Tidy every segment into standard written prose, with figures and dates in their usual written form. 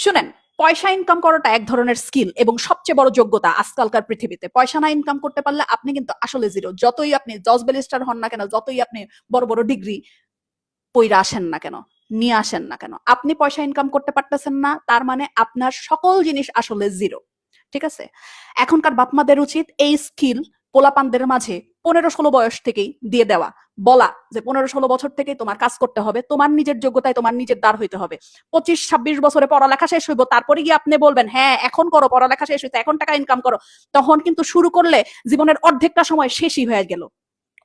শুনেন, পয়সা ইনকাম করাটা এক ধরনের স্কিল এবং সবচেয়ে বড় যোগ্যতা আজকালকার পৃথিবীতে। পয়সা না ইনকাম করতে পারলে আপনি কিন্তু আসলে জিরো। যতই আপনি জজ ব্যারিস্টার হন না কেন, যতই আপনি বড় বড় ডিগ্রি পইরা আসেন না কেন, নিয়ে আসেন না কেন, আপনি পয়সা ইনকাম করতে পারতেছেন না, তার মানে আপনার সকল জিনিস আসলে জিরো। ঠিক আছে? এখনকার বাপমাদের উচিত এই স্কিল পোলাপানদের মাঝে 15-16 বয়স থেকেই দিয়ে দেওয়া। বলা যে 15-16 বছর থেকেই তোমার কাজ করতে হবে, তোমার নিজের যোগ্যতায় তোমার নিজের দাঁড় হইতে হবে। 25-26 বছরে পড়ালেখা শেষ হইব, তারপরে গিয়ে আপনি বলবেন হ্যাঁ এখন করো, পড়ালেখা শেষ হইতে এখন টাকা ইনকাম করো। তখন কিন্তু শুরু করলে জীবনের অর্ধেকটা সময় শেষই হয়ে গেল,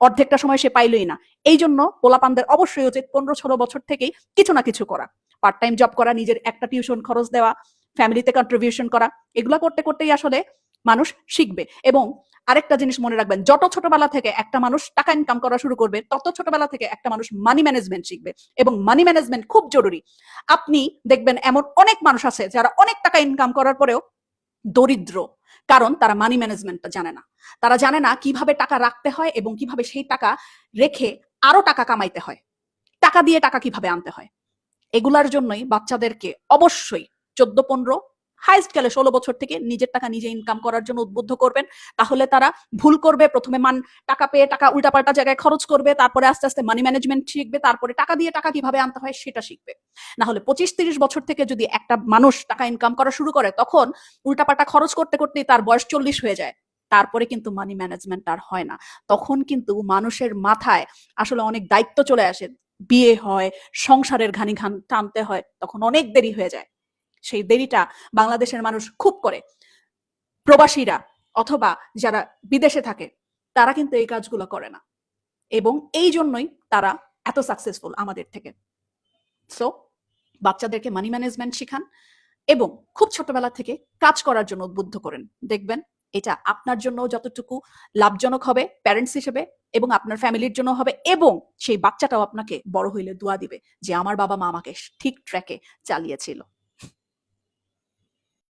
অর্ধেকটা সময় সে পাইলই না। এই জন্য পোলাপানদের অবশ্যই উচিত 15-16 বছর থেকেই কিছু না কিছু করা, পার্ট টাইম জব করা, নিজের একটা টিউশন খরচ দেওয়া, ফ্যামিলিতে কন্ট্রিবিউশন করা। এগুলা করতে করতেই আসলে মানুষ শিখবে। এবং আরেকটা জিনিস মনে রাখবেন, যত ছোটবেলা থেকে একটা মানুষ টাকা ইনকাম করা শুরু করবে, তত ছোটবেলা থেকে একটা মানুষ মানি ম্যানেজমেন্ট শিখবে। এবং মানি ম্যানেজমেন্ট খুব জরুরি। আপনি দেখবেন এমন অনেক মানুষ আছে যারা অনেক টাকা ইনকাম করার পরেও দরিদ্র, কারণ তারা মানি ম্যানেজমেন্টটা জানে না। তারা জানে না কিভাবে টাকা রাখতে হয় এবং কিভাবে সেই টাকা রেখে আরো টাকা কামাইতে হয়, টাকা দিয়ে টাকা কিভাবে আনতে হয়। এগুলার জন্যই বাচ্চাদেরকে অবশ্যই 14-15, হাইস্ট গেলে 16 বছর থেকে নিজের টাকা নিজে ইনকাম করার জন্য উদ্বুদ্ধ করবেন। তাহলে তারা ভুল করবে, প্রথমে টাকা পেয়ে টাকা উল্টাপাল্টা জায়গায় খরচ করবে, তারপরে আস্তে আস্তে মানি ম্যানেজমেন্ট শিখবে, তারপরে টাকা দিয়ে টাকা কিভাবে আনতে হয় সেটা শিখবে। না হলে 25-30 বছর থেকে যদি একটা মানুষ টাকা ইনকাম করা শুরু করে, তখন উল্টাপাল্টা খরচ করতে করতেই তার বয়স 40 হয়ে যায়। তারপরে কিন্তু মানি ম্যানেজমেন্ট আর হয় না। তখন কিন্তু মানুষের মাথায় আসলে অনেক দায়িত্ব চলে আসে, বিয়ে হয়, সংসারের ঘানি ঘান টানতে হয়, তখন অনেক দেরি হয়ে যায়। সেই দেরিটা বাংলাদেশের মানুষ খুব করে। প্রবাসীরা অথবা যারা বিদেশে থাকে তারা কিন্তু এই কাজগুলো করে না, এবং এই জন্যই তারা এত সাকসেসফুল আমাদের থেকে। সো বাচ্চাদেরকে মানি ম্যানেজমেন্ট শিখান এবং খুব ছোটবেলা থেকে কাজ করার জন্য উদ্বুদ্ধ করেন। দেখবেন এটা আপনার জন্য যতটুকু লাভজনক হবে প্যারেন্টস হিসেবে, এবং আপনার ফ্যামিলির জন্য হবে, এবং সেই বাচ্চাটাও আপনাকে বড় হইলে দোয়া দিবে যে আমার বাবা মা আমাকে ঠিক ট্র্যাকে চালিয়েছিল।